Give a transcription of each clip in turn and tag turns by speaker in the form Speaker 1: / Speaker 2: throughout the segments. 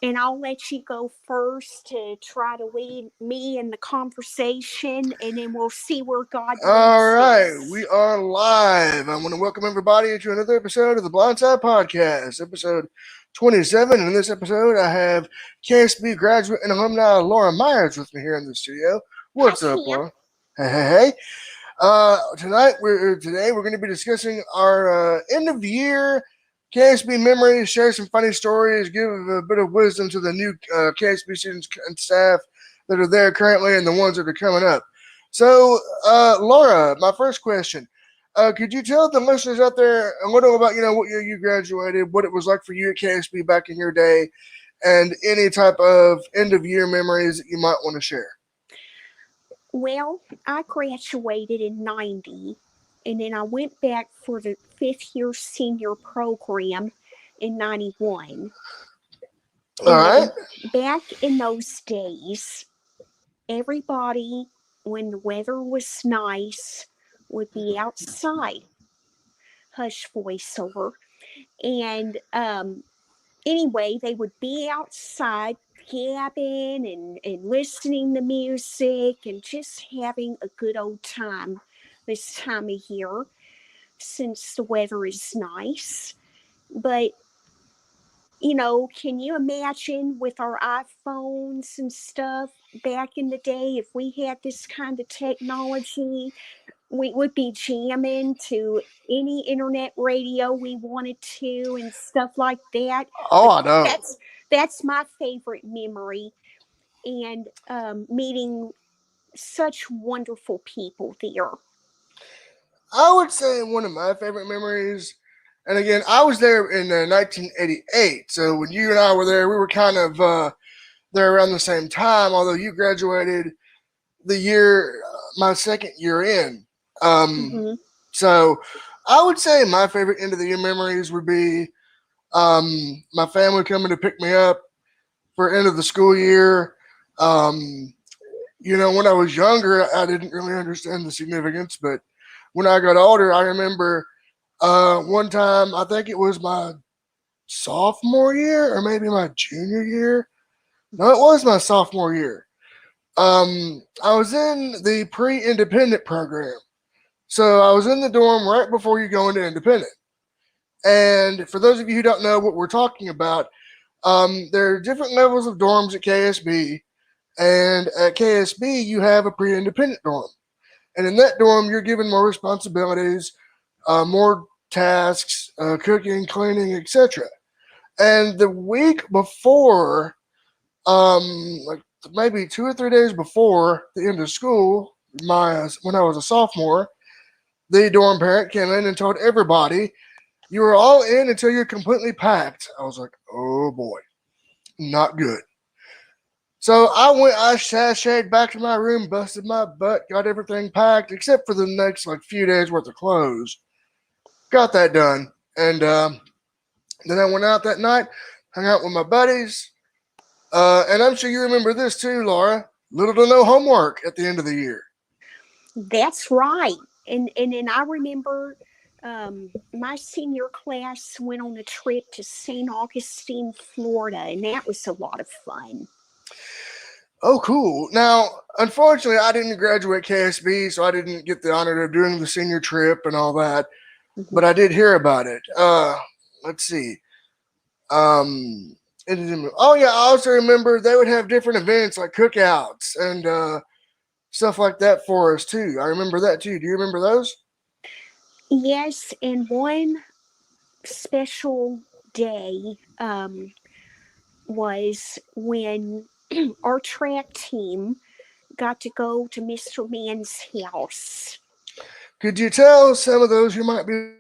Speaker 1: And I'll let you go first to try to lead me in the conversation, and then we'll see where God
Speaker 2: All
Speaker 1: leads
Speaker 2: right, we
Speaker 1: us.
Speaker 2: are live. I want to welcome everybody to another episode of the Blindside Podcast, episode 27. And in this episode, I have KSB graduate and alumni Laura Myers with me here in the studio.
Speaker 1: Hi,
Speaker 2: What's up,
Speaker 1: Tim.
Speaker 2: Laura? Hey. Today we're going to be discussing our end of year KSB memories, share some funny stories, give a bit of wisdom to the new KSB students and staff that are there currently and the ones that are coming up. So, Laura, my first question. Could you tell the listeners out there a little about, what year you graduated, what it was like for you at KSB back in your day, and any type of end of year memories that you might want to share?
Speaker 1: Well, I graduated in 90, and then I went back for the fifth year senior program in 91.
Speaker 2: All
Speaker 1: And
Speaker 2: right.
Speaker 1: then back in those days, everybody, when the weather was nice, would be outside. Hush voiceover. And anyway, they would be outside gabbing and listening to music and just having a good old time this time of year since the weather is nice. But can you imagine with our iPhones and stuff back in the day, if we had this kind of technology, we would be jamming to any internet radio we wanted to and stuff like that.
Speaker 2: Oh,
Speaker 1: But
Speaker 2: I know.
Speaker 1: that's my favorite memory, and meeting such wonderful people there.
Speaker 2: I would say one of my favorite memories, and again, I was there in 1988. So when you and I were there, we were kind of there around the same time. Although you graduated the year my second year in. Um,
Speaker 1: Hmm.
Speaker 2: so I would say my favorite end of the year memories would be my family coming to pick me up for end of the school year. Um, when I was younger, I didn't really understand the significance, but when I got older, I remember one time, I think it was my sophomore year or maybe my junior year. No, it was my sophomore year. I was in the pre-independent program, so I was in the dorm right before you go into independent. And for those of you who don't know what we're talking about, there are different levels of dorms at KSB, and at KSB you have a pre-independent dorm, and in that dorm you're given more responsibilities, more tasks, cooking, cleaning, etc. And the week before, like maybe 2 or 3 days before the end of school, my when I was a sophomore, the dorm parent came in and told everybody, "You are all in until you're completely packed." I was like, "Oh boy, not good." So I sashayed back to my room, busted my butt, got everything packed except for the next like few days worth of clothes. Got that done, and then I went out that night, hung out with my buddies, and I'm sure you remember this too, Laura. Little to no homework at the end of the year.
Speaker 1: That's right. And then I remember my senior class went on a trip to St. Augustine, Florida, and that was a lot of fun.
Speaker 2: Oh, cool. Now, unfortunately, I didn't graduate KSB, so I didn't get the honor of doing the senior trip and all that.
Speaker 1: Mhm.
Speaker 2: But I did hear about it. Let's see. Um, oh yeah, I also remember they would have different events like cookouts and stuff like that for us too. I remember that too. Do you remember those?
Speaker 1: Yes, and one special day was when our track team got to go to Mr. Mann's house.
Speaker 2: Could you tell some of those who might be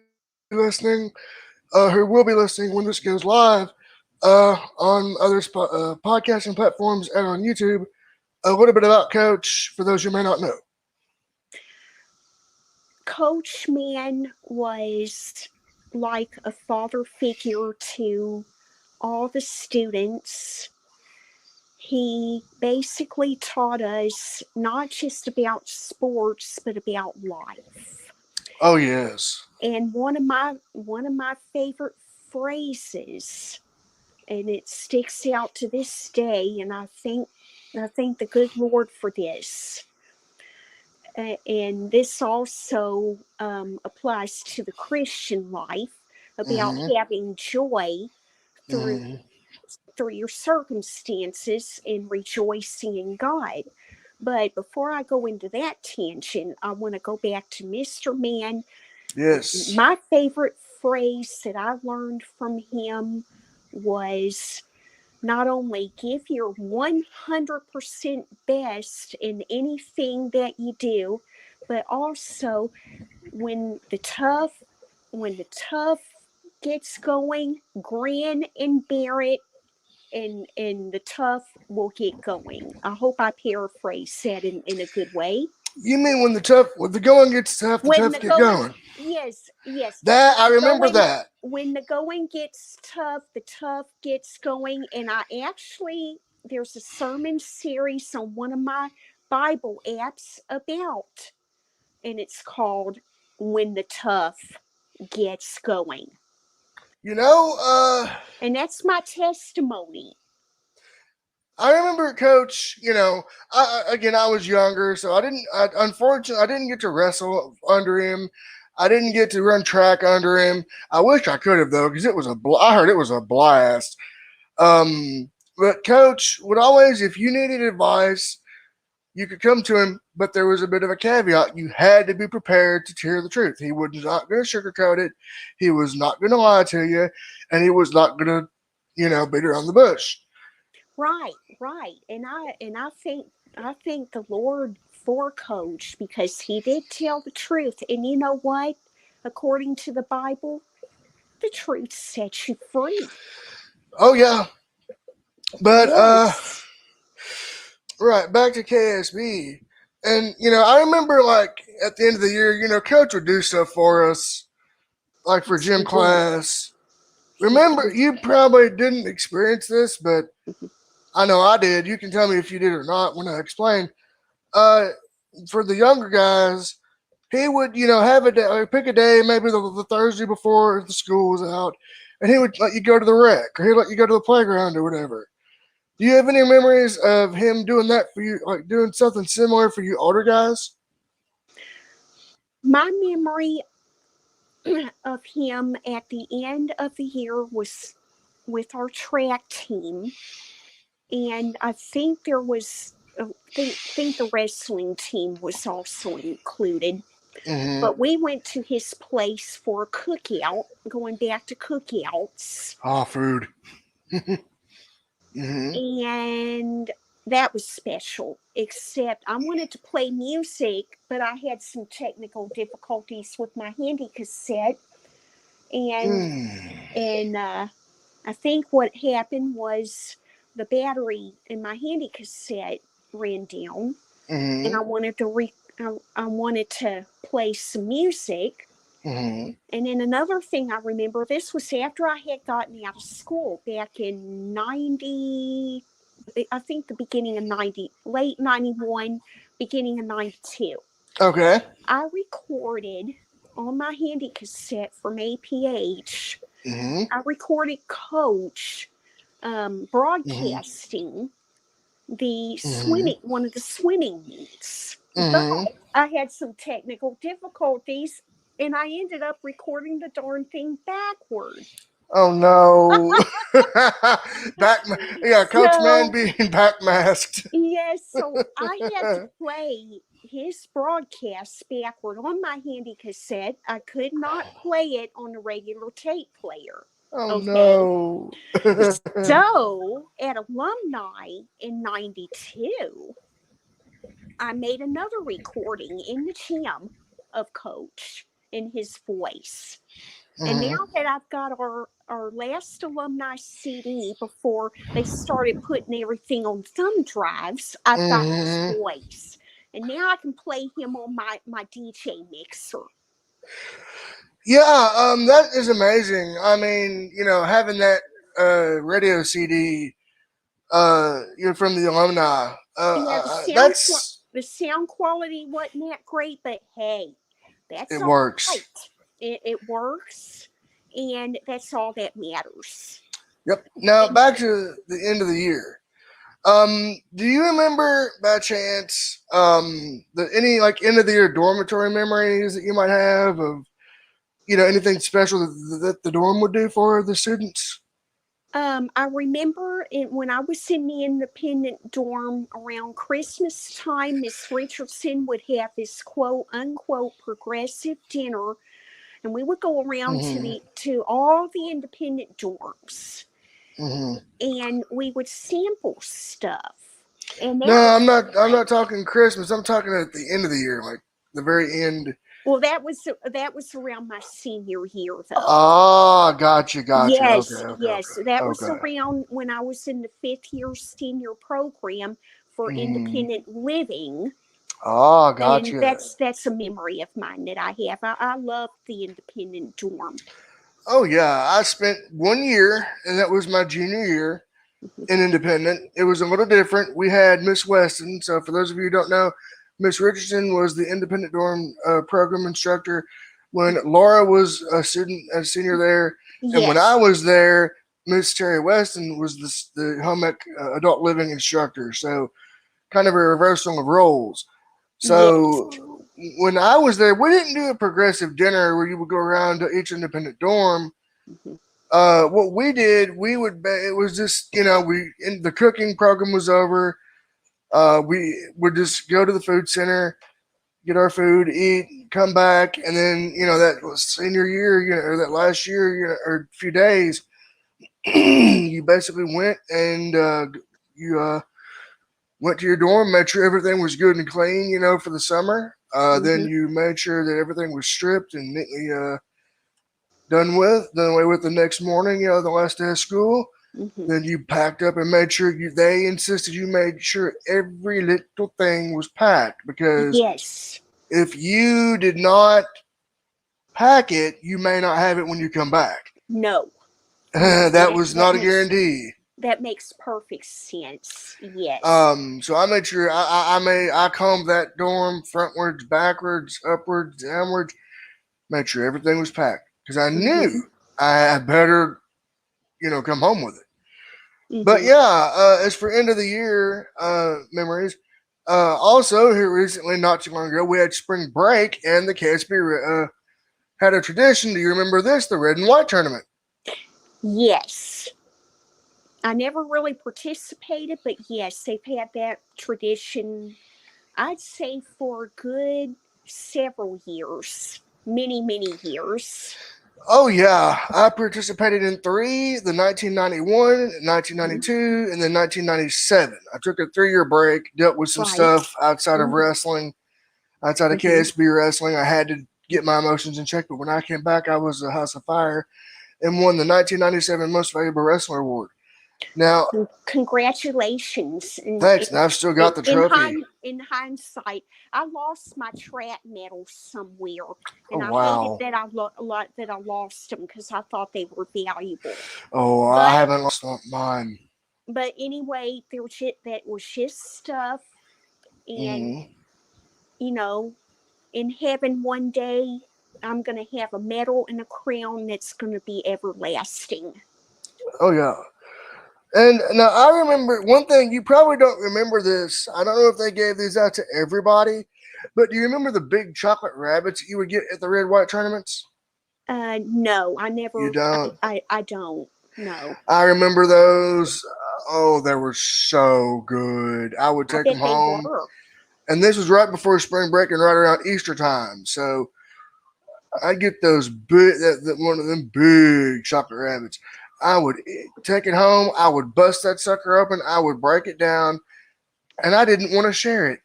Speaker 2: listening, who will be listening when this goes live, on other podcasting platforms and on YouTube, a little bit about Coach for those who may not know?
Speaker 1: Coach Mann was like a father figure to all the students. He basically taught us not just about sports but about life.
Speaker 2: Oh yes.
Speaker 1: And one of my favorite phrases, and it sticks out to this day. And I thank the good Lord for this. And this also applies to the Christian life about
Speaker 2: Mm-hmm.
Speaker 1: having joy through
Speaker 2: Mm-hmm.
Speaker 1: through your circumstances and rejoicing in God. But before I go into that tangent, I want to go back to Mr. Man.
Speaker 2: Yes.
Speaker 1: My favorite phrase that I learned from him was not only give your 100% best in anything that you do, but also when the tough when the tough gets going, grin and bear it, and the tough will get going. I hope I paraphrase that in a good way.
Speaker 2: You mean when the going gets tough, the
Speaker 1: When
Speaker 2: tough
Speaker 1: the
Speaker 2: get
Speaker 1: going,
Speaker 2: going?
Speaker 1: yes, yes,
Speaker 2: That I
Speaker 1: the
Speaker 2: remember
Speaker 1: going,
Speaker 2: that.
Speaker 1: when the going gets tough, the tough gets going. And I actually, there's a sermon series on one of my Bible apps about, and it's called When the Tough Gets Going.
Speaker 2: You know,
Speaker 1: And that's my testimony.
Speaker 2: I remember Coach. Again, I was younger, so unfortunately, I didn't get to wrestle under him. I didn't get to run track under him. I wish I could have though, because I heard it was a blast. But Coach would always, if you needed advice, you could come to him. But there was a bit of a caveat: you had to be prepared to hear the truth. He was not going to sugarcoat it. He was not going to lie to you, and he was not going to, beat around the bush.
Speaker 1: Right, right. And I think the Lord for Coach, because he did tell the truth. And you know what? According to the Bible, the truth sets you free.
Speaker 2: Oh yeah, but
Speaker 1: Yes.
Speaker 2: right back to KSB, and I remember like at the end of the year, Coach would do stuff for us, like for
Speaker 1: Yes,
Speaker 2: gym
Speaker 1: he would.
Speaker 2: class.
Speaker 1: He
Speaker 2: Remember,
Speaker 1: would.
Speaker 2: you probably didn't experience this, but
Speaker 1: Mhm.
Speaker 2: I know I did. You can tell me if you did or not when I explain. Uh, for the younger guys, he would, have a day, pick a day, maybe the Thursday before the school was out, and he would let you go to the rec, or he'd let you go to the playground or whatever. Do you have any memories of him doing that for you, like doing something similar for you older guys?
Speaker 1: My memory of him at the end of the year was with our track team. And I think there was, think the wrestling team was also included.
Speaker 2: Mm-hmm.
Speaker 1: But we went to his place for a cookout, going back to cookouts,
Speaker 2: Ah, food. Mm-hmm.
Speaker 1: and that was special. Except I wanted to play music, but I had some technical difficulties with my handy cassette, and
Speaker 2: Mm.
Speaker 1: and I think what happened was the battery in my handy cassette ran down, and
Speaker 2: Mm-hmm.
Speaker 1: I wanted to play some music.
Speaker 2: Mm-hmm.
Speaker 1: And then another thing I remember, this was after I had gotten out of school back in 90, I think the beginning of 90, late 91, beginning of 92.
Speaker 2: Okay.
Speaker 1: I recorded on my handy cassette from APH,
Speaker 2: Mm-hmm.
Speaker 1: I recorded Coach
Speaker 2: Mm-hmm.
Speaker 1: broadcasting the
Speaker 2: Mm-hmm.
Speaker 1: swimming, one of the swimming meets. But
Speaker 2: Mm-hmm.
Speaker 1: I had some technical difficulties, and I ended up recording the darn thing backward.
Speaker 2: Oh no. Yeah, Coach Man
Speaker 1: So,
Speaker 2: being backmasked.
Speaker 1: yes, so I had to play his broadcast backward on my handy cassette. I could not play it on a regular tape player.
Speaker 2: Oh
Speaker 1: Okay.
Speaker 2: no.
Speaker 1: So, at Alumni in 92, I made another recording in the gym of Coach in his voice. And now
Speaker 2: Mm-hmm.
Speaker 1: that I've got our last alumni CD before they started putting everything on thumb drives, I've got his
Speaker 2: Mm-hmm.
Speaker 1: voice. And now I can play him on my DJ mixer.
Speaker 2: Yeah, that is amazing. I mean, having that radio CD, from the alumni,
Speaker 1: Yeah,
Speaker 2: that's
Speaker 1: the sound quality wasn't that great, but hey, that's
Speaker 2: it
Speaker 1: all
Speaker 2: works.
Speaker 1: right. It works, and that's all that matters.
Speaker 2: Yep. Now back to the end of the year. Do you remember by chance any like end of the year dormitory memories that you might have of anything special that the dorm would do for the students?
Speaker 1: I remember when I was in the independent dorm around Christmas time, Miss Richardson would have this quote unquote progressive dinner, and we would go around
Speaker 2: Mm-hmm.
Speaker 1: to all the independent dorms,
Speaker 2: Mm-hmm.
Speaker 1: and we would sample stuff. And
Speaker 2: No,
Speaker 1: that
Speaker 2: I'm not. I'm not talking Christmas. I'm talking at the end of the year, like the very end.
Speaker 1: well, that was around my senior year, though.
Speaker 2: Ah, gotcha, gotcha. Okay,
Speaker 1: Yes,
Speaker 2: okay,
Speaker 1: yes,
Speaker 2: okay,
Speaker 1: that was
Speaker 2: okay.
Speaker 1: around when I was in the fifth year senior program for
Speaker 2: Mm-hmm.
Speaker 1: independent living,
Speaker 2: Ah,
Speaker 1: and
Speaker 2: gotcha.
Speaker 1: that's a memory of mine that I have. I love the independent dorm.
Speaker 2: Oh yeah, I spent 1 year, and that was my junior year in independent. It was a little different. We had Miss Weston. So for those of you who don't know, Miss Richardson was the independent dorm program instructor when Laura was a senior there, and when I
Speaker 1: Yes,
Speaker 2: was there, Miss Terry Weston was the home ec adult living instructor. So kind of a reversal of roles.
Speaker 1: yes,
Speaker 2: So when I was there, we didn't do a progressive dinner where you would go around to each independent dorm.
Speaker 1: mhm,
Speaker 2: What we did, it was just the cooking program was over. We would just go to the food center, get our food, eat, come back, and then that was senior year, or that last year, or a few days, you basically went and you went to your dorm, made sure everything was good and clean, for the summer. Then
Speaker 1: mhm,
Speaker 2: you made sure that everything was stripped and neatly done away with the next morning, the last day of school.
Speaker 1: mhm.
Speaker 2: Then you packed up and made sure they insisted you made sure every little thing was packed because
Speaker 1: Yes,
Speaker 2: if you did not pack it, you may not have it when you come back.
Speaker 1: no, no,
Speaker 2: That was
Speaker 1: that
Speaker 2: not a
Speaker 1: makes
Speaker 2: guarantee.
Speaker 1: perfect sense. Yes.
Speaker 2: So I made sure I combed that dorm frontwards, backwards, upwards, downwards, made sure everything was packed because I knew
Speaker 1: Mhm,
Speaker 2: I better come home with it. But
Speaker 1: mhm.
Speaker 2: yeah, as for end of the year memories, also here recently, not too long ago, we had spring break and the KSB had a tradition. Do you remember this? The red and white tournament.
Speaker 1: Yes. I never really participated, but yes, they've had that tradition, I'd say, for a good several years. Many, many years.
Speaker 2: Oh yeah, I participated in three: the 1991, 1992, and then 1997. I took a 3 year break, dealt with some
Speaker 1: Right.
Speaker 2: stuff outside of
Speaker 1: Mm-hmm.
Speaker 2: wrestling, outside of
Speaker 1: Mm-hmm.
Speaker 2: KSB wrestling. I had to get my emotions in check, but when I came back, I was a house of fire and won the 1997 Most Valuable Wrestler Award. Now,
Speaker 1: Congratulations.
Speaker 2: thanks. And I've still got the trophy.
Speaker 1: In hindsight, I lost my trap medals somewhere,
Speaker 2: Oh,
Speaker 1: and I hated
Speaker 2: wow.
Speaker 1: that I lost them because I thought they were valuable.
Speaker 2: Oh, I
Speaker 1: But
Speaker 2: haven't lost mine.
Speaker 1: anyway, that was just stuff, and
Speaker 2: Hmm.
Speaker 1: you know, in heaven one day, I'm going to have a medal and a crown that's going to be everlasting.
Speaker 2: Oh, yeah. And now I remember one thing, you probably don't remember this. I don't know if they gave these out to everybody, but do you remember the big chocolate rabbits that you would get at the red white tournaments?
Speaker 1: No, I
Speaker 2: You
Speaker 1: never,
Speaker 2: don't?
Speaker 1: I don't. No.
Speaker 2: I remember those. Oh, they were so good. I would
Speaker 1: I
Speaker 2: take them
Speaker 1: bet they
Speaker 2: home.
Speaker 1: were.
Speaker 2: And this was right before spring break and right around Easter time. So I get those big, one of them big chocolate rabbits. I would take it home. I would bust that sucker open. I would break it down, and I didn't want to share it.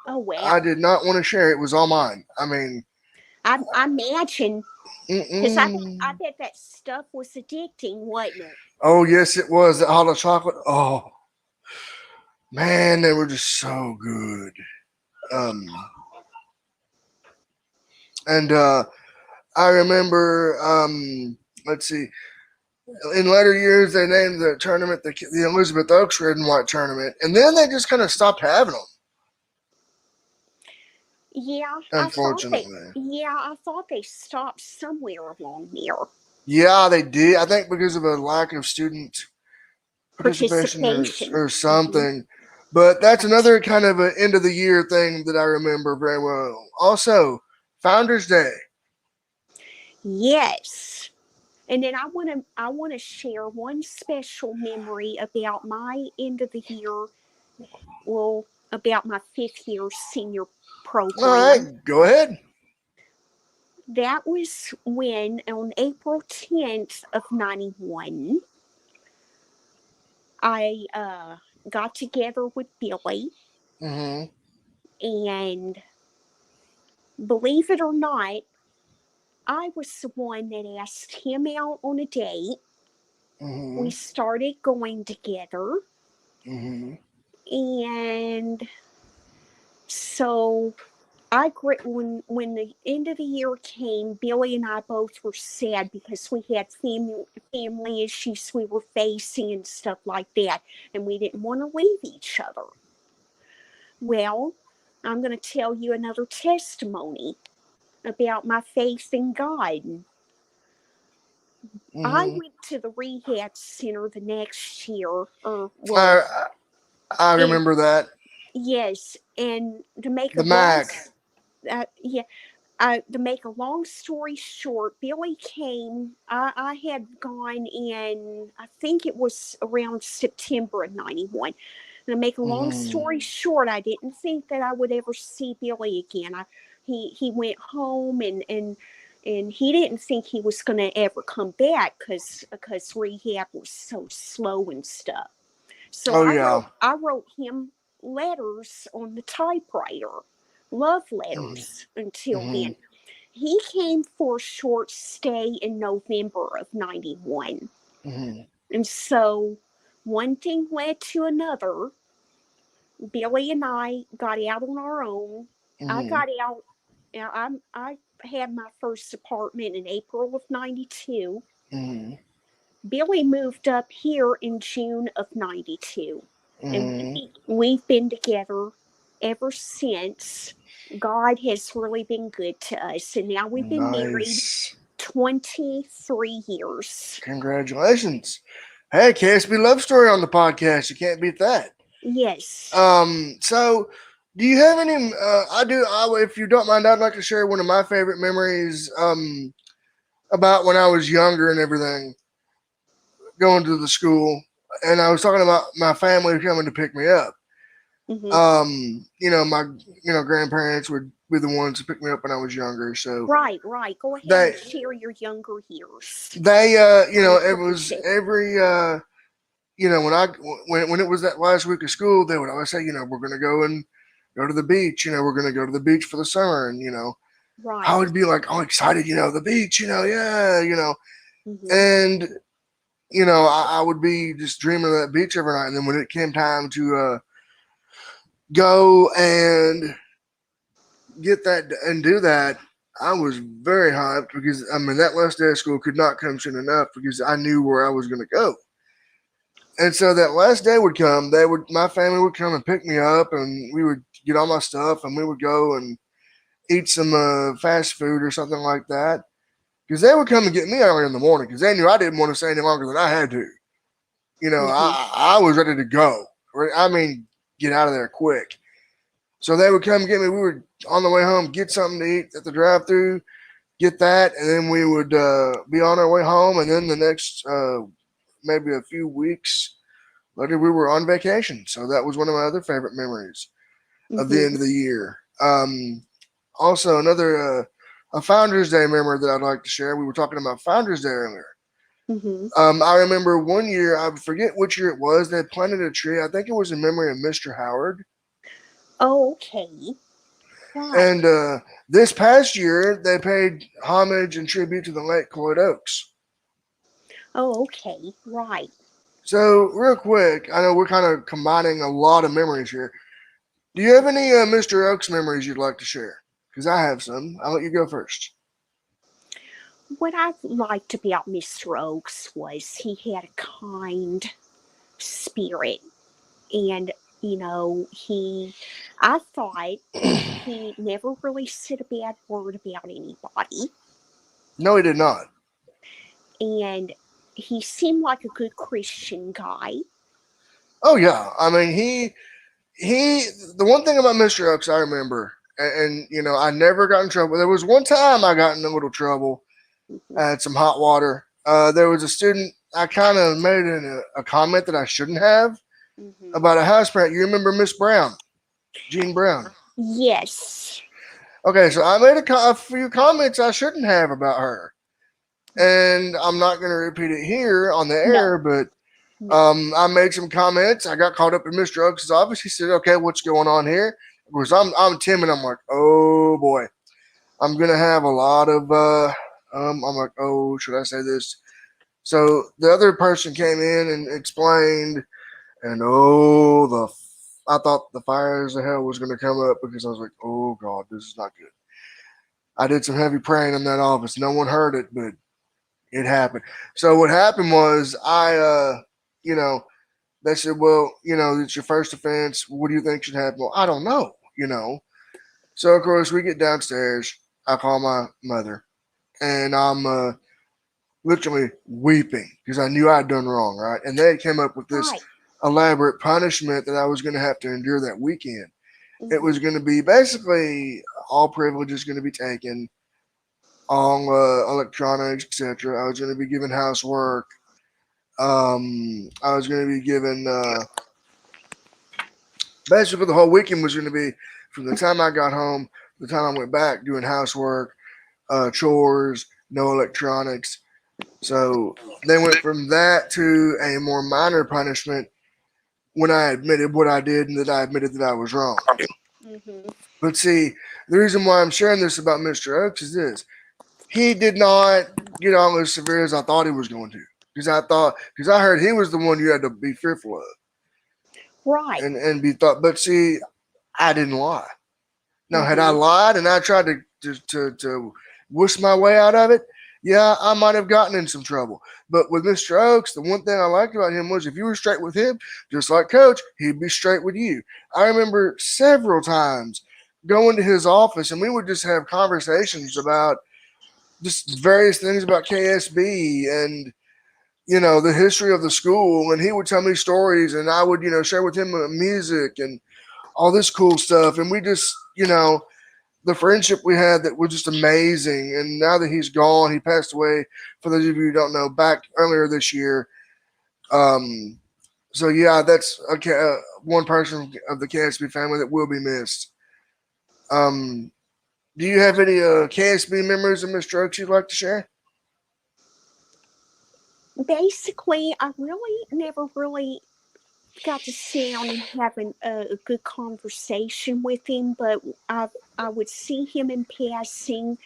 Speaker 1: Oh,
Speaker 2: I
Speaker 1: wow.
Speaker 2: did not want to share it. It was all mine. I mean,
Speaker 1: I imagine, because I
Speaker 2: mm-mm.
Speaker 1: bet that stuff was addicting, wasn't it?
Speaker 2: Oh yes, it was that hollow chocolate. Oh man, they were just so good. Um, and I remember. Let's see. In later years, they named the tournament the Elizabeth Oaks Red and White Tournament, and then they just kind of stopped having them.
Speaker 1: Yeah,
Speaker 2: Unfortunately,
Speaker 1: I thought they stopped somewhere along there.
Speaker 2: Yeah, they did. I think because of a lack of student participation
Speaker 1: Participation.
Speaker 2: or something. But that's another kind of an end of the year thing that I remember very well. Also, Founders Day.
Speaker 1: Yes. And then I want to share one special memory about my end of the year, well, about my 5th year senior
Speaker 2: All right,
Speaker 1: program.
Speaker 2: go ahead.
Speaker 1: That was when on April 10th of 91, I got together with Billy,
Speaker 2: Mm-hmm.
Speaker 1: and believe it or not, I was the one that asked him out on a date. We
Speaker 2: Mm-hmm.
Speaker 1: started going together,
Speaker 2: Mm-hmm.
Speaker 1: and so when the end of the year came, Billy and I both were sad because we had family issues we were facing and stuff like that, and we didn't want to leave each other. Well, I'm going to tell you another testimony about my faith in God. I
Speaker 2: Mm-hmm.
Speaker 1: went to the rehab center the next year, or well,
Speaker 2: I I
Speaker 1: and
Speaker 2: remember that.
Speaker 1: yes, and to make a
Speaker 2: The
Speaker 1: long,
Speaker 2: Mac.
Speaker 1: yeah, to make a long story short, Billy came. I had gone in, I think it was around September of 91. And to make a long
Speaker 2: Mm-hmm.
Speaker 1: story short, I didn't think that I would ever see Billy again. He went home, and he didn't think he was going to ever come back because rehab was so slow and stuff. So
Speaker 2: Oh
Speaker 1: I
Speaker 2: yeah.
Speaker 1: wrote I wrote him letters on the typewriter, love letters until
Speaker 2: Mm-hmm.
Speaker 1: then. He came for a short stay in November of 91.
Speaker 2: Mm-hmm.
Speaker 1: And so one thing led to another. Billy and I got out on our own. I
Speaker 2: Mm-hmm.
Speaker 1: got out. I had my first apartment in April of 92.
Speaker 2: Mm-hmm.
Speaker 1: Billy moved up here in June of 92. And
Speaker 2: Mm-hmm.
Speaker 1: we've been together ever since. God has really been good to us. And now we've been married
Speaker 2: Nice.
Speaker 1: 23 years.
Speaker 2: Congratulations. Hey, KSB Love Story on the podcast. You can't beat that.
Speaker 1: Yes.
Speaker 2: So do you have any? I do. If you don't mind, I'd like to share one of my favorite memories. About when I was younger and everything, going to the school, and I was talking about my family coming to pick me up.
Speaker 1: Hmm.
Speaker 2: My grandparents would be the ones to pick me up when I was younger. So
Speaker 1: Right, right. Go ahead
Speaker 2: they
Speaker 1: and share your younger years.
Speaker 2: it
Speaker 1: Whenever
Speaker 2: was
Speaker 1: you
Speaker 2: every when it was that last week of school, they would always say, we're gonna go to the beach. We're gonna go to the beach for the summer, and I
Speaker 1: right.
Speaker 2: would be like all excited, the beach, yeah,
Speaker 1: Hmm.
Speaker 2: and I would be just dreaming of that beach every night. And then when it came time to go and get that and do that, I was very hyped because that last day of school could not come soon enough because I knew where I was going to go. And so that last day would come. My family would come and pick me up, and we would get all my stuff, and we would go and eat some fast food or something like that. Because they would come and get me early in the morning because they knew I didn't want to stay any longer than I had to.
Speaker 1: Hmm.
Speaker 2: I was ready to go. I mean, get out of there quick. So they would come get me. We would on the way home get something to eat at the drive-through, get that, and then we would be on our way home. And then the next maybe a few weeks later, we were on vacation. So that was one of my other favorite memories of the
Speaker 1: Hmm.
Speaker 2: end of the year. Also, another a Founders Day memory that I'd like to share. We were talking about Founders Day earlier.
Speaker 1: Hmm.
Speaker 2: I remember one year, I forget which year it was, they planted a tree. I think it was in memory of Mr. Howard.
Speaker 1: Oh, okay. Right.
Speaker 2: And this past year, they paid homage and tribute to the late Cloyd Oaks.
Speaker 1: Oh, okay. Right.
Speaker 2: So, real quick, I know we're kind of combining a lot of memories here. Do you have any Mr. Oaks memories you'd like to share? Because I have some. I'll let you go first.
Speaker 1: What I liked about Mr. Oaks was he had a kind spirit. And, I thought he never really said a bad word about anybody.
Speaker 2: No, he did not.
Speaker 1: and he seemed like a good Christian guy.
Speaker 2: Oh yeah, I mean he. The one thing about Mr. Oaks I remember, and you know, I never got in trouble. There was one time I got in a little trouble.
Speaker 1: Hmm.
Speaker 2: I had some hot water. There was a student. I kind of made a comment that I shouldn't have
Speaker 1: Hmm.
Speaker 2: about a house parent. You remember Miss Brown, Jean Brown?
Speaker 1: Yes.
Speaker 2: Okay, so I made a few comments I shouldn't have about her, and I'm not going to repeat it here on the
Speaker 1: No.
Speaker 2: air, but
Speaker 1: No.
Speaker 2: I made some comments. I got called up in Mr. Oaks' office. He said, "Okay, what's going on here?" Because I'm timid. I'm like, "Oh boy, I'm gonna have a lot of." I'm like, "Oh, should I say this?" So the other person came in and explained, and I thought the fires of hell was gonna come up because I was like, "Oh God, this is not good." I did some heavy praying in that office. No one heard it, but it happened. So what happened was you know, they said, well, you know, it's your first offense. What do you think should happen? Well, I don't know, you know. So of course we get downstairs. I call my mother, and I'm literally weeping because I knew I'd done wrong, right? And they had came up with this
Speaker 1: Right.
Speaker 2: elaborate punishment that I was going to have to endure that weekend. It was
Speaker 1: Hmm.
Speaker 2: going to be basically all privileges going to be taken, all electronics, etc. I was going to be given housework. I was going to be given basically the whole weekend was going to be from the time I got home to the time I went back doing housework, chores, no electronics. So they went from that to a more minor punishment when I admitted what I did and that I admitted that I was wrong.
Speaker 1: Hmm.
Speaker 2: But see, the reason why I'm sharing this about Mr. Oaks is this: he did not get on as severe as I thought he was going to. Because I heard he was the one you had to be fearful of
Speaker 1: Right.
Speaker 2: and be thought. But see, I didn't lie. Now, had I
Speaker 1: Hmm.
Speaker 2: lied and I tried to wish my way out of it, yeah, I might have gotten in some trouble. But with Mr. Oaks, the one thing I liked about him was if you were straight with him, just like Coach, he'd be straight with you. I remember several times going to his office and we would just have conversations about just various things about KSB and the history of the school, and he would tell me stories, and I would share with him music and all this cool stuff, and we just the friendship we had that was just amazing. And now that he's gone, he passed away. For those of you who don't know, back earlier this year. Um, so yeah, that's one person of the KSB family that will be missed. Um, do you have any KSB memories of Mr. Oaks you'd like to share?
Speaker 1: Basically, I really never really got to sit down and have a good conversation with him, but I would see him in passing,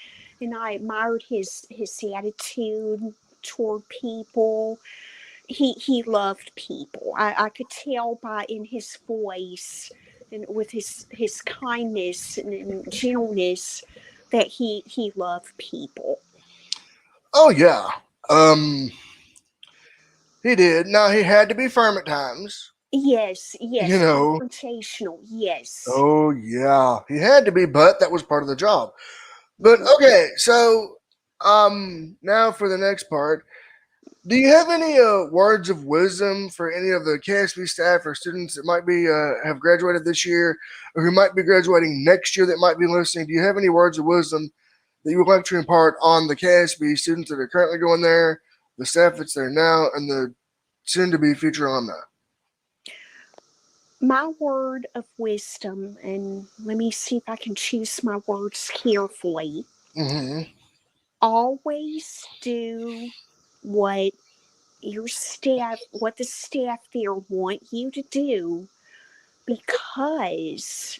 Speaker 1: and I admired his attitude toward people. He loved people. I could tell by in his voice and with his kindness and gentleness that he loved people.
Speaker 2: Oh yeah, um, he did. Now he had to be firm at times.
Speaker 1: Yes,
Speaker 2: You
Speaker 1: yes,
Speaker 2: know.
Speaker 1: confrontational. Yes.
Speaker 2: Oh yeah, he had to be, but that was part of the job. But
Speaker 1: Hmm.
Speaker 2: okay, so now for the next part. Do you have any words of wisdom for any of the KSB staff or students that might be have graduated this year, or who might be graduating next year that might be listening? Do you have any words of wisdom that you would like to impart on the KSB students that are currently going there, the staff that's there now, and the soon-to-be future alumni?
Speaker 1: My word of wisdom, and let me see if I can choose my words carefully.
Speaker 2: Mm-hmm.
Speaker 1: Always do what what the staff there want you to do, because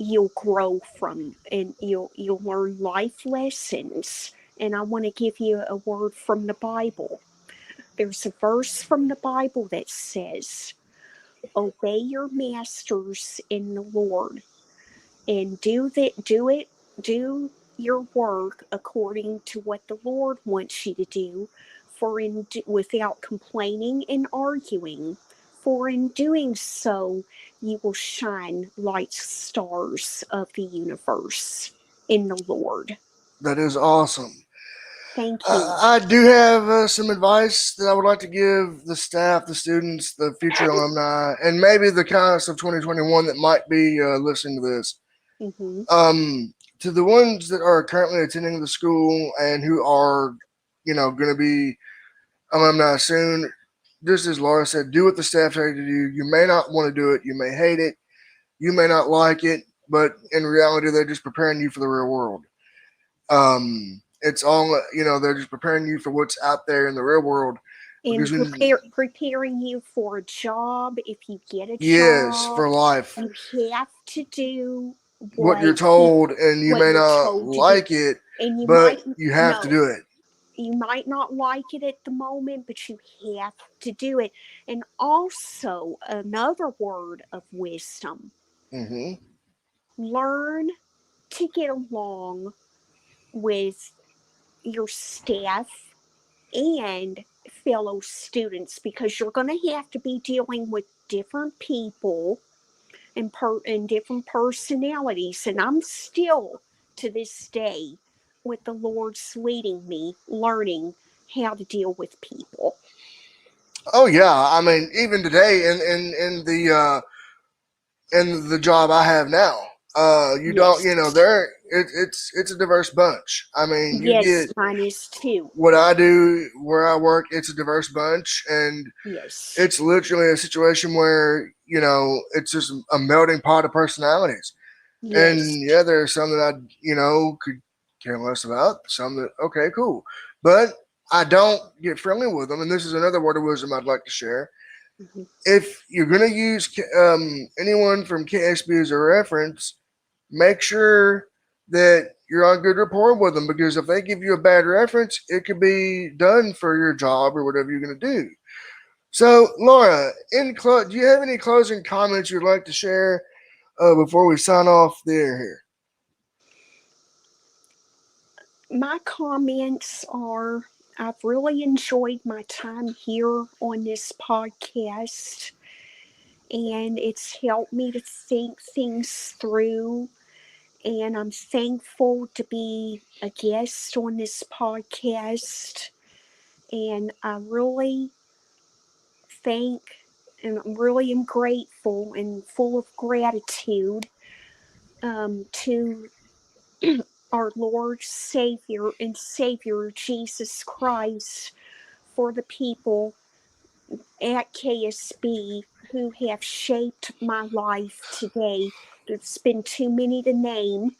Speaker 1: you'll grow from and you'll learn life lessons. And I want to give you a word from the Bible. There's a verse from the Bible that says, obey your masters in the Lord, and do your work according to what the Lord wants you to do, for without complaining and arguing, for in doing so you will shine like stars of the universe in the Lord.
Speaker 2: That is awesome.
Speaker 1: Thank you.
Speaker 2: I do have some advice that I would like to give the staff, the students, the future alumni, and maybe the class of 2021 that might be listening to this.
Speaker 1: Mm-hmm.
Speaker 2: To the ones that are currently attending the school and who are, going to be alumni soon, just as Laura said, do what the staff tell you to do. You may not want to do it. You may hate it. You may not like it, but in reality, they're just preparing you for the real world. It's all, they're just preparing you for what's out there in the real world.
Speaker 1: And
Speaker 2: Because when,
Speaker 1: preparing you for a job. If you get a
Speaker 2: yes,
Speaker 1: job,
Speaker 2: for life,
Speaker 1: you have to do
Speaker 2: what you're
Speaker 1: what
Speaker 2: told, and you
Speaker 1: what
Speaker 2: may
Speaker 1: you're
Speaker 2: not
Speaker 1: told to do.
Speaker 2: like it,
Speaker 1: And you
Speaker 2: but
Speaker 1: might
Speaker 2: you have to
Speaker 1: no,
Speaker 2: do it.
Speaker 1: you might not like it at the moment, but you have to do it. And also another word of wisdom:
Speaker 2: Hmm.
Speaker 1: learn to get along with your staff and fellow students, because you're going to have to be dealing with different people and different personalities. And I'm still to this day, with the Lord's leading me, learning how to deal with people.
Speaker 2: Oh yeah, I mean, even today in the job I have now, you don't,
Speaker 1: Yes.
Speaker 2: it's a diverse bunch. I mean, you
Speaker 1: Yes,
Speaker 2: get
Speaker 1: mine is too.
Speaker 2: what I do where I work, it's a diverse bunch, and
Speaker 1: Yes.
Speaker 2: it's literally a situation where it's just a melting pot of personalities.
Speaker 1: Yes.
Speaker 2: And yeah, there are some that I could care less about. Some that okay, cool, but I don't get friendly with them. And this is another word of wisdom I'd like to share.
Speaker 1: Mhm.
Speaker 2: If you're gonna use anyone from KSB as a reference, make sure that you're on good rapport with them, because if they give you a bad reference, it could be done for your job or whatever you're gonna do. So, Laura, do you have any closing comments you'd like to share before we sign off the air here?
Speaker 1: My comments are: I've really enjoyed my time here on this podcast, and it's helped me to think things through. And I'm thankful to be a guest on this podcast. And I really thank and I really am grateful and full of gratitude to our Lord, Savior Jesus Christ, for the people at KSB who have shaped my life today. There's been too many to name,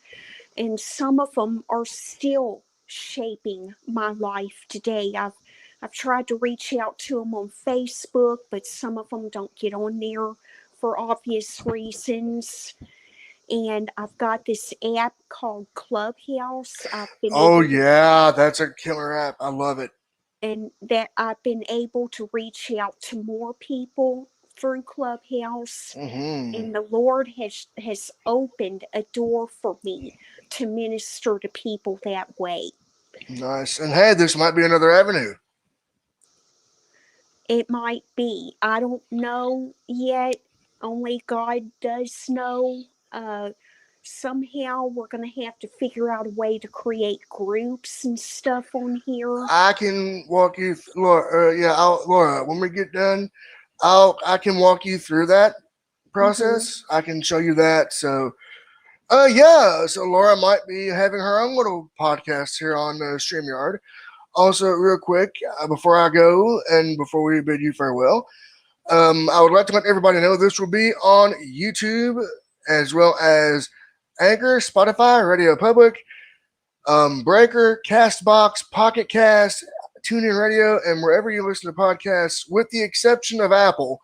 Speaker 1: and some of them are still shaping my life today. I've tried to reach out to them on Facebook, but some of them don't get on there for obvious reasons. And I've got this app called Clubhouse.
Speaker 2: Oh yeah, that's a killer app. I love it.
Speaker 1: I've been able to reach out to more people through Clubhouse,
Speaker 2: Hmm.
Speaker 1: and the Lord has opened a door for me to minister to people that way.
Speaker 2: Nice. And hey, this might be another avenue.
Speaker 1: It might be. I don't know yet. Only God does know. Somehow we're going to have to figure out a way to create groups and stuff on here.
Speaker 2: I can walk you, Laura. Laura. When we get done, I can walk you through that
Speaker 1: Mm-hmm.
Speaker 2: process. I can show you that. So, yeah. So Laura might be having her own little podcast here on Streamyard. Also, real quick, before I go and before we bid you farewell, I would like to let everybody know this will be on YouTube as well as Anchor, Spotify, Radio Public, Breaker, Castbox, Pocket Cast, TuneIn Radio, and wherever you listen to podcasts, with the exception of Apple.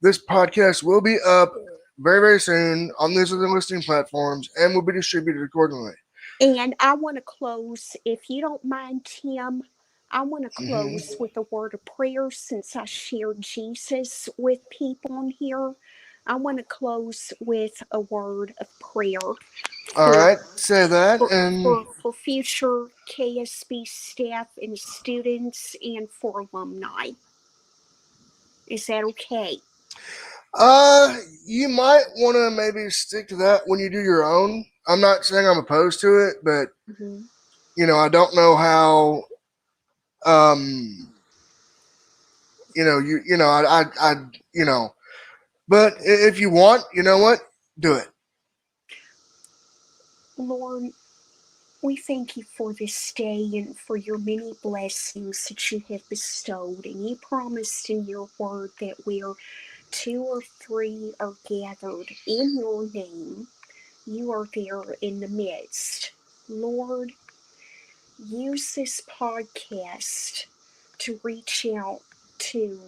Speaker 2: This podcast will be up very, very soon on these other listening platforms and will be distributed accordingly.
Speaker 1: And I want to close, if you don't mind, Tim, I want to
Speaker 2: Mm-hmm.
Speaker 1: close with a word of prayer since I shared Jesus with people on here. I want to close with a word of prayer
Speaker 2: All
Speaker 1: for
Speaker 2: right, say that, and
Speaker 1: for future KSB staff and students and for alumni. Is that okay?
Speaker 2: you might want to maybe stick to that when you do your own. I'm not saying I'm opposed to it, but
Speaker 1: Mm-hmm.
Speaker 2: I don't know how. Um, I but if you want, you know what, do it.
Speaker 1: Lord, we thank you for this day and for your many blessings that you have bestowed. And you promised in your word that where two or three are gathered in your name, you are there in the midst. Lord, use this podcast to reach out to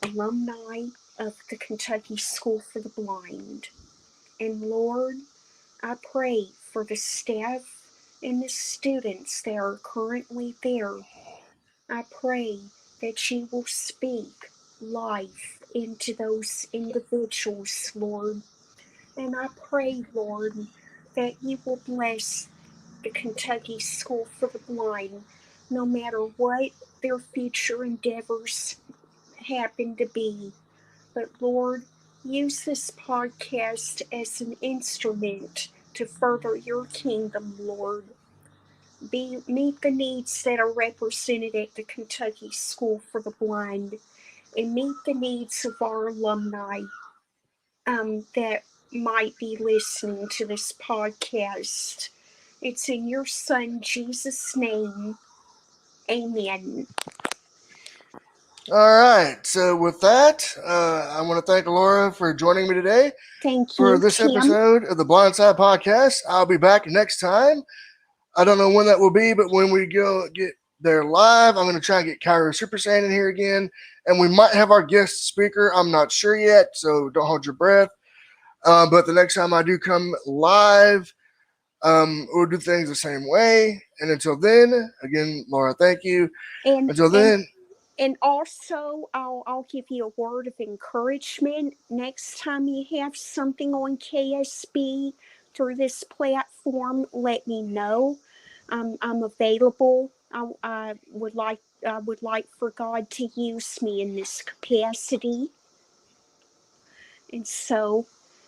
Speaker 1: alumni of the Kentucky School for the Blind. And Lord, I pray for the staff and the students that are currently there. I pray that you will speak life into those individuals, Lord. And I pray, Lord, that you will bless the Kentucky School for the Blind, no matter what their future endeavors happen to be. But Lord, use this podcast as an instrument to further your kingdom, Lord. Meet the needs that are represented at the Kentucky School for the Blind and meet the needs of our alumni that might be listening to this podcast. It's in your Son, Jesus' name. Amen.
Speaker 2: All right. So with that, I want to thank Laura for joining me today
Speaker 1: Thank
Speaker 2: for
Speaker 1: you,
Speaker 2: this
Speaker 1: Tim.
Speaker 2: episode of the Blindside Podcast. I'll be back next time. I don't know when that will be, but when we go get there live, I'm going to try and get Kyra Super Saiyan in here again, and we might have our guest speaker. I'm not sure yet, so don't hold your breath. But the next time I do come live, we'll do things the same way. And until then, again, Laura, thank you.
Speaker 1: And
Speaker 2: Until
Speaker 1: and
Speaker 2: then,
Speaker 1: and also I'll give you a word of encouragement. Next time you have something on KSB through this platform, let me know. I'm available. I would like for God to use me in this capacity, and so,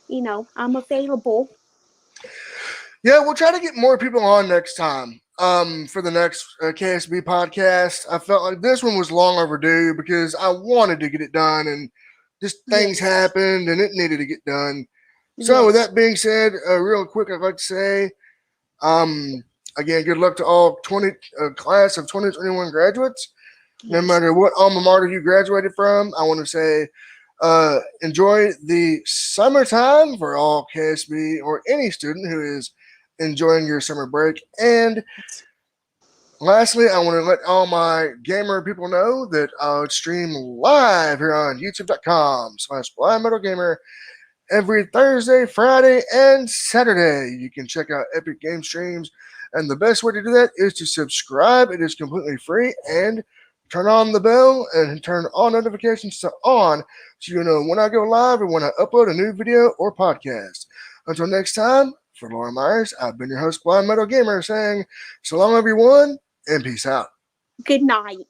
Speaker 1: I'm available.
Speaker 2: yeah, we'll try to get more people on next time. For the next KSB podcast, I felt like this one was long overdue because I wanted to get it done, and just things
Speaker 1: Yes,
Speaker 2: happened, and it needed to get done. So, with
Speaker 1: yes,
Speaker 2: that being said, real quick, I'd like to say, um, again, good luck to all 20 class of 2021 graduates. No
Speaker 1: yes.
Speaker 2: matter what alma mater you graduated from, I want to say, enjoy the summertime for all KSB or any student who is enjoying your summer break. And lastly, I want to let all my gamer people know that I'll stream live here on youtube.com/Blind Metal Gamer every Thursday, Friday, and Saturday. You can check out Epic Game Streams, and the best way to do that is to subscribe. It is completely free, and turn on the bell and turn all notifications to on so you know when I go live or when I upload a new video or podcast. Until next time, for Laura Myers, I've been your host, Blind Metal Gamer, saying so long, everyone, and peace out.
Speaker 1: Good night.